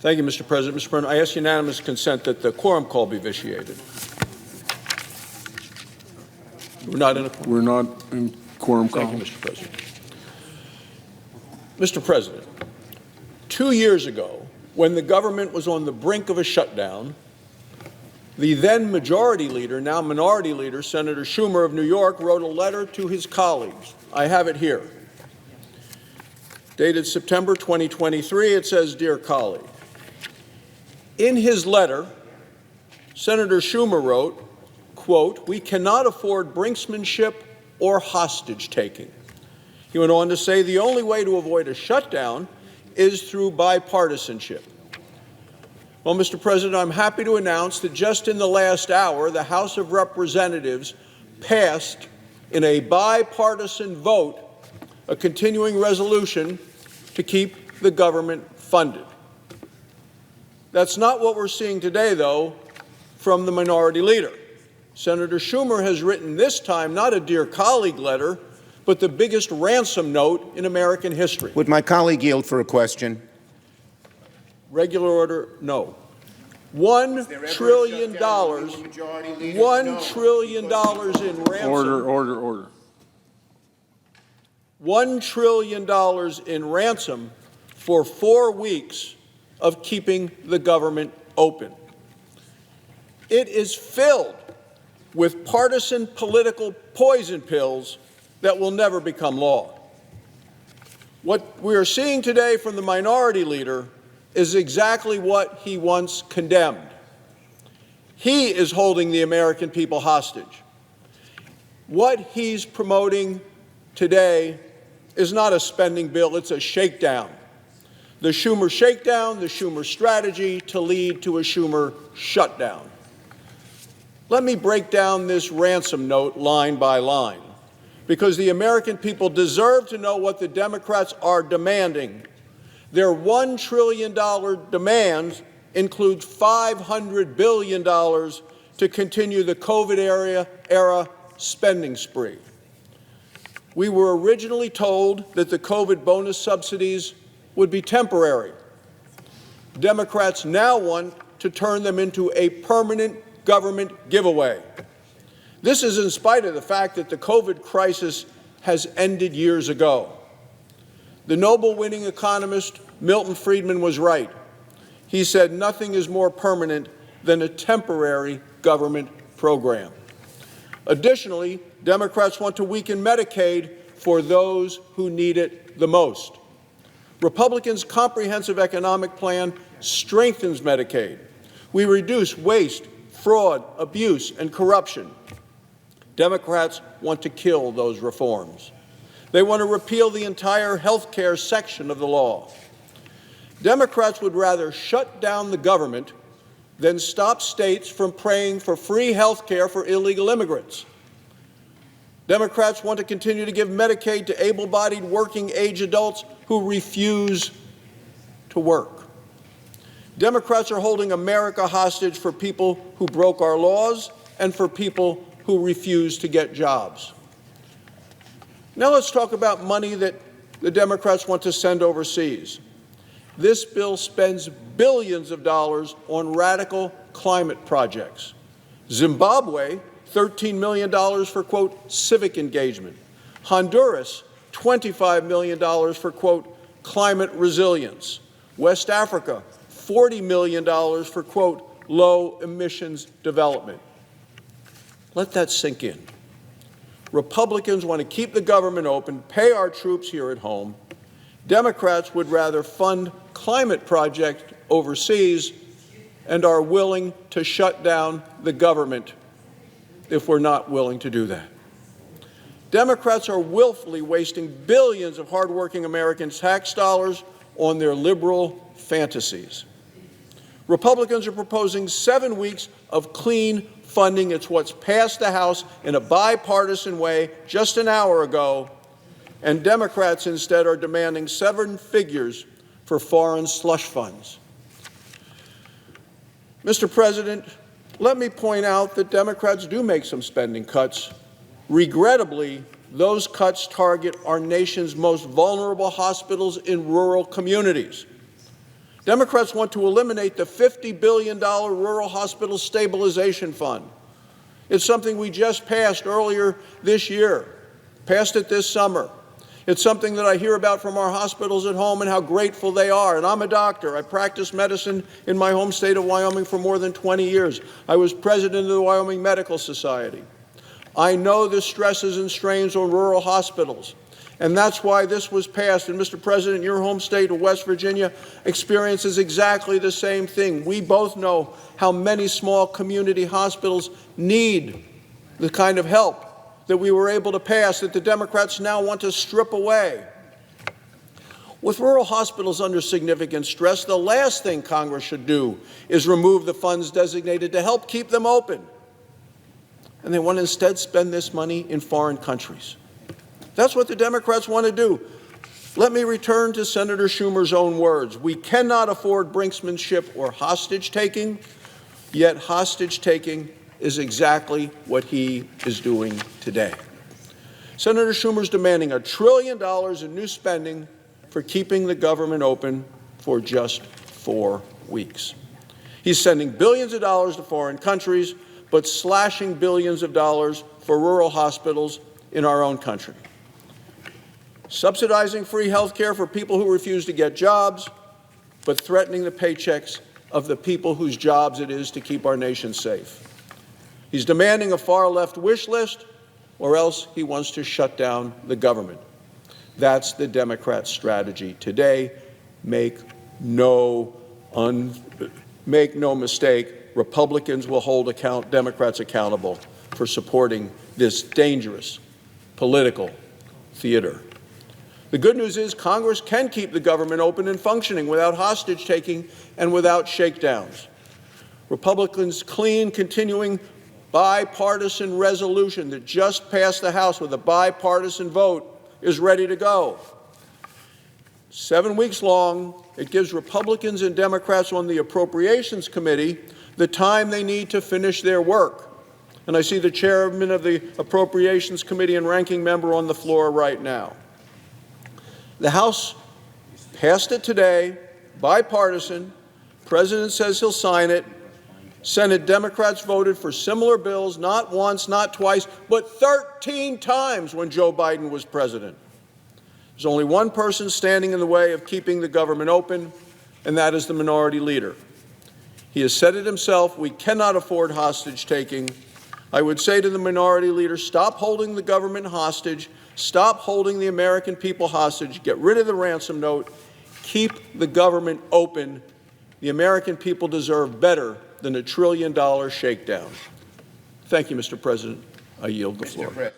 Thank you, Mr. President. Mr. President, I ask unanimous consent that the quorum call be vitiated. We're not in a quorum. We're not in quorum call. Thank you, Mr. President. Mr. President, 2 years ago, when the government was on the brink of a shutdown, the then majority leader, now minority leader, Senator Schumer of New York, wrote a letter to his colleagues. I have it here. Dated September 2023, it says, "Dear colleague." In his letter, Senator Schumer wrote, quote, "We cannot afford brinksmanship or hostage-taking." He went on to say the only way to avoid a shutdown is through bipartisanship. Well, Mr. President, I'm happy to announce that just in the last hour, the House of Representatives passed in a bipartisan vote a continuing resolution to keep the government funded. That's not what we're seeing today, though, from the minority leader. Senator Schumer has written this time not a dear colleague letter, but the biggest ransom note in American history. Would my colleague yield for a question? Regular order, no. $1 trillion, $1 trillion in ransom. Order. $1 trillion in ransom for 4 weeks of keeping the government open. It is filled with partisan political poison pills that will never become law. What we are seeing today from the minority leader is exactly what he once condemned. He is holding the American people hostage. What he's promoting today is not a spending bill, it's a shakedown. The Schumer shakedown, the Schumer strategy to lead to a Schumer shutdown. Let me break down this ransom note line by line, because the American people deserve to know what the Democrats are demanding. Their $1 trillion demands include $500 billion to continue the COVID era spending spree. We were originally told that the COVID bonus subsidies would be temporary. Democrats now want to turn them into a permanent government giveaway. This is in spite of the fact that the COVID crisis has ended years ago. The Nobel-winning economist Milton Friedman was right. He said nothing is more permanent than a temporary government program. Additionally, Democrats want to weaken Medicaid for those who need it the most. Republicans' comprehensive economic plan strengthens Medicaid. We reduce waste, fraud, abuse, and corruption. Democrats want to kill those reforms. They want to repeal the entire health care section of the law. Democrats would rather shut down the government than stop states from paying for free health care for illegal immigrants. Democrats want to continue to give Medicaid to able-bodied working-age adults who refuse to work. Democrats are holding America hostage for people who broke our laws and for people who refuse to get jobs. Now let's talk about money that the Democrats want to send overseas. This bill spends billions of dollars on radical climate projects. Zimbabwe, $13 million for, quote, civic engagement. Honduras, $25 million for, quote, climate resilience. West Africa, $40 million for, quote, low emissions development. Let that sink in. Republicans want to keep the government open, pay our troops here at home. Democrats would rather fund climate projects overseas and are willing to shut down the government if we're not willing to do that. Democrats are willfully wasting billions of hardworking Americans' tax dollars on their liberal fantasies. Republicans are proposing 7 weeks of clean funding. It's what's passed the House in a bipartisan way just an hour ago, and Democrats instead are demanding 7 figures for foreign slush funds. Mr. President, let me point out that Democrats do make some spending cuts. Regrettably, those cuts target our nation's most vulnerable hospitals in rural communities. Democrats want to eliminate the $50 billion Rural Hospital Stabilization Fund. It's something we just passed earlier this year, passed it this summer. It's something that I hear about from our hospitals at home and how grateful they are. And I'm a doctor. I practiced medicine in my home state of Wyoming for more than 20 years. I was president of the Wyoming Medical Society. I know the stresses and strains on rural hospitals. And that's why this was passed. And Mr. President, your home state of West Virginia experiences exactly the same thing. We both know how many small community hospitals need the kind of help that we were able to pass, that the Democrats now want to strip away. With rural hospitals under significant stress, the last thing Congress should do is remove the funds designated to help keep them open. And they want to instead spend this money in foreign countries. That's what the Democrats want to do. Let me return to Senator Schumer's own words. We cannot afford brinksmanship or hostage-taking, yet hostage-taking is exactly what he is doing today. Senator Schumer's demanding $1 trillion in new spending for keeping the government open for just 4 weeks. He's sending billions of dollars to foreign countries, but slashing billions of dollars for rural hospitals in our own country. Subsidizing free health care for people who refuse to get jobs, but threatening the paychecks of the people whose jobs it is to keep our nation safe. He's demanding a far-left wish list, or else he wants to shut down the government. That's the Democrat strategy today. Make no mistake, Republicans will hold Democrats accountable for supporting this dangerous political theater. The good news is Congress can keep the government open and functioning without hostage-taking and without shakedowns. Republicans' clean, continuing bipartisan resolution that just passed the House with a bipartisan vote is ready to go. 7 weeks long, it gives Republicans and Democrats on the Appropriations Committee the time they need to finish their work. And I see the chairman of the Appropriations Committee and ranking member on the floor right now. The House passed it today, bipartisan. The President says he'll sign it. Senate Democrats voted for similar bills, not once, not twice, but 13 times when Joe Biden was president. There's only one person standing in the way of keeping the government open, and that is the minority leader. He has said it himself, we cannot afford hostage-taking. I would say to the minority leader, stop holding the government hostage, stop holding the American people hostage, get rid of the ransom note, keep the government open. The American people deserve better than $1 trillion shakedown. Thank you, Mr. President. I yield the floor.